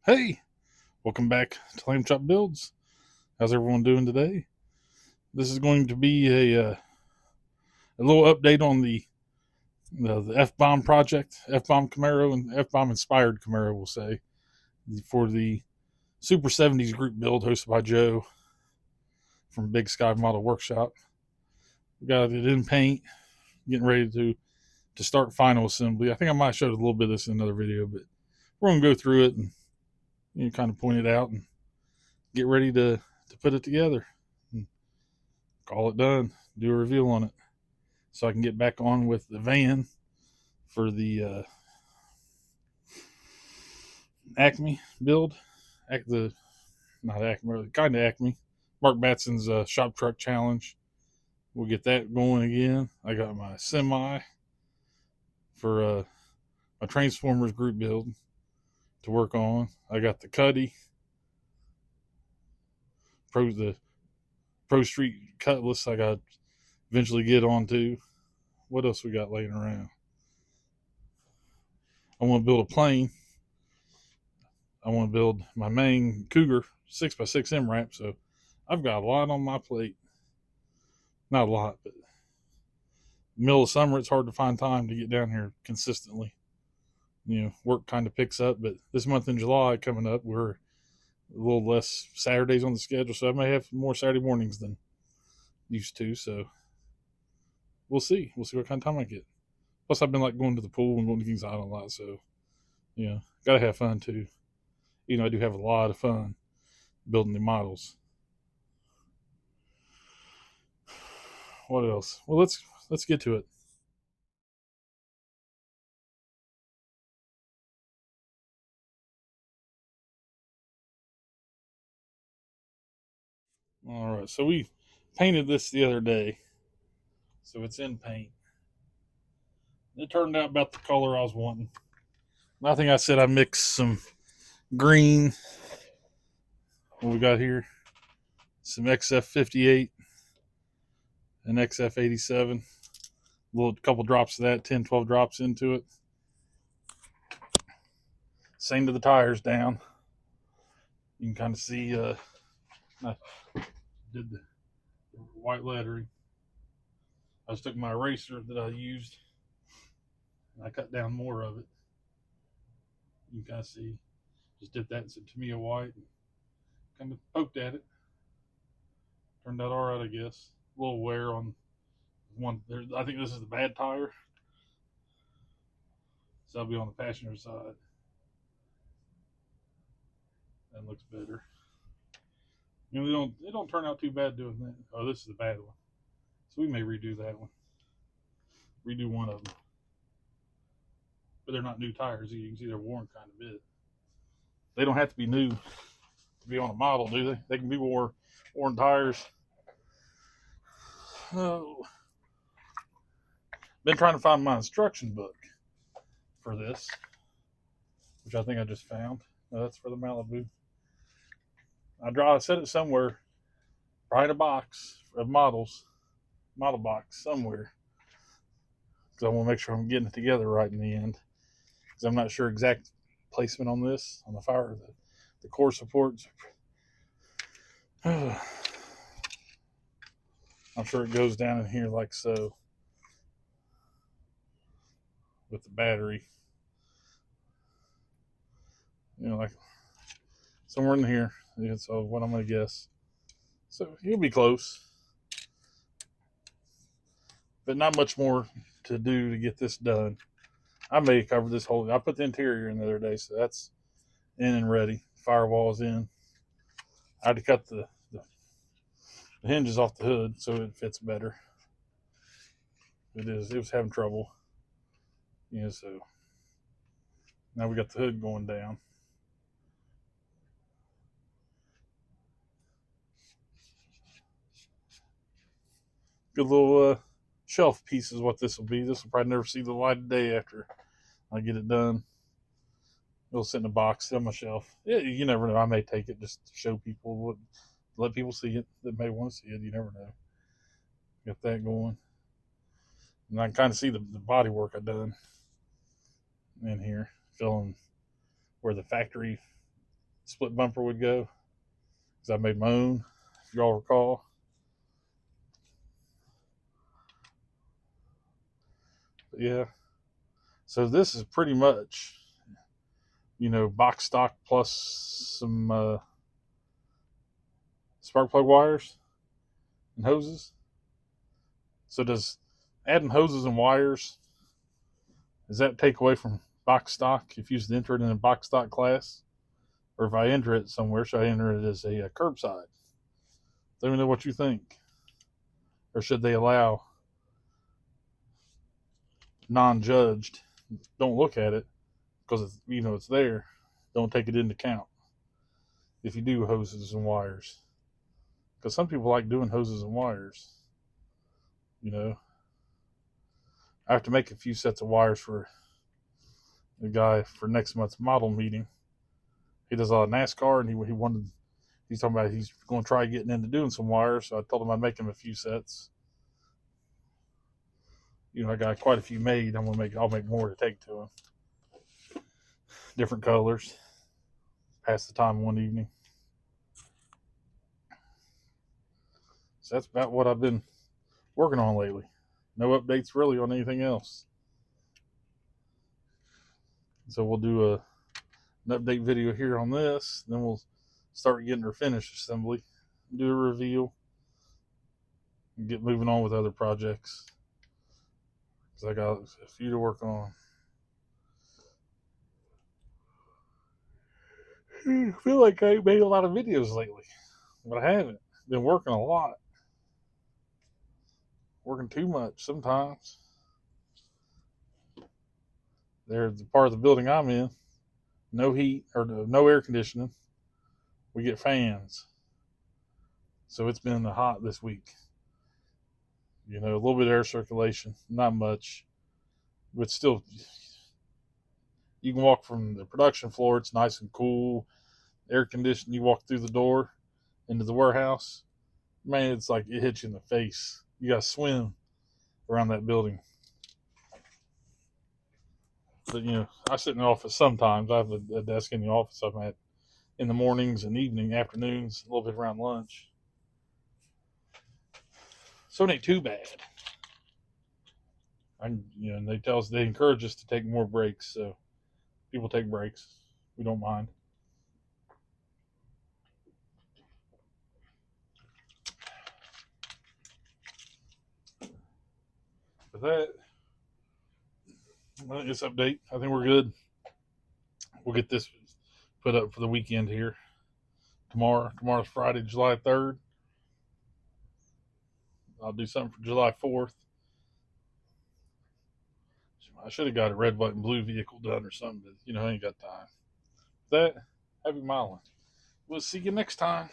Hey, welcome back to Lamb Chop Builds. How's everyone doing today? This is going to be a little update on the F Bomb project, F Bomb Camaro, and F Bomb inspired Camaro, we'll say, for the Super 70s group build hosted by Joe from Big Sky Model Workshop. We got it in paint, getting ready to start final assembly. I think I might have showed a little bit of this in another video, but we're going to go through it and kind of point it out and get ready to put it together. Call it done, do a reveal on it, so I can get back on with the van for the Acme build. The Not Acme, really, kind of Acme. Mark Batson's shop truck challenge. We'll get that going again. I got my semi for my Transformers group build to work on. I got the Cuddy the Pro Street Cutlass. I got to eventually get on to. What else we got laying around? I want to build a plane. I want to build my main Cougar 6x6 MRAP. So I've got a lot on my plate. Not a lot, but middle of summer, it's hard to find time to get down here consistently. Work kind of picks up, but this month in July coming up, we're a little less Saturdays on the schedule, so I may have more Saturday mornings than used to. So we'll see. We'll see what kind of time I get. Plus, I've been like going to the pool and going to Kings Island a lot, so gotta have fun too. I do have a lot of fun building the models. What else? Well, let's get to it. All right, so we painted this the other day, so it's in paint. It turned out about the color I was wanting. I think I said I mixed some green. What we got here? Some XF58 and XF87. A little couple drops of that, 10, 12 drops into it. Same to the tires down. You can kind of see I did the white lettering. I just took my eraser that I used and I cut down more of it. You can kind of see, just dipped that in some Tamiya white and kind of poked at it. Turned out all right, I guess. A little wear on one. I think this is the bad tire, so I'll be on the passenger side. That looks better. They don't turn out too bad doing that. Oh, this is the bad one, so we may redo that one. Redo one of them, but they're not new tires. You can see they're worn kind of bit. They don't have to be new to be on a model, do they? They can be worn tires. Oh, been trying to find my instruction book for this, which I think I just found. No, that's for the Malibu. I set it somewhere, probably in a box of model box somewhere, because I want to make sure I'm getting it together right in the end. Because I'm not sure exact placement on this, on the core supports. I'm sure it goes down in here like so with the battery. Like somewhere in here. So what I'm going to guess. So you'll be close. But not much more to do to get this done. I may cover this whole. I put the interior in the other day, so that's in and ready. Firewall's in. I had to cut the hinges off the hood so it fits better. It was having trouble. So now we got the hood going down. Good little shelf piece is what this will be. This will probably never see the light of day after I get it done. It'll sit in a box on my shelf. Yeah, you never know. I may take it just to show people let people see it that may want to see it. You never know. Got that going. And I can kind of see the body work I done in here, filling where the factory split bumper would go, because I made my own, if y'all recall. But yeah, so this is pretty much, box stock plus some spark plug wires and hoses. So does adding hoses and wires, does that take away from box stock if you used to enter it in a box stock class? Or if I enter it somewhere, should I enter it as a curbside? Let me know what you think. Or should they allow non-judged, don't look at it because it's there, don't take it into account if you do hoses and wires? Because some people like doing hoses and wires. I have to make a few sets of wires for the guy for next month's model meeting. He does a lot of NASCAR, and he's talking about he's going to try getting into doing some wires. So I told him I'd make him a few sets. I got quite a few made. I'll make more to take to him. Different colors. Pass the time one evening. So that's about what I've been working on lately. No updates really on anything else. So we'll do an update video here on this. Then we'll start getting her finished assembly, do a reveal, and get moving on with other projects. Because I got a few to work on. I feel like I made a lot of videos lately, but I haven't. Been working a lot. Working too much sometimes. There's the part of the building I'm in, no heat or no air conditioning. We get fans. So it's been hot this week. A little bit of air circulation, not much, but still, you can walk from the production floor. It's nice and cool, air conditioned. You walk through the door into the warehouse, man, it's like it hits you in the face. You got to swim around that building. But I sit in the office sometimes. I have a desk in the office I'm at in the mornings and afternoons, a little bit around lunch. So it ain't too bad. And they encourage us to take more breaks. So people take breaks. We don't mind. With that, this update, I think we're good. We'll get this put up for the weekend here. Tomorrow's Friday, July 3rd. I'll do something for July 4th. I should have got a red, white, and blue vehicle done or something, but I ain't got time. With that, happy miling. We'll see you next time.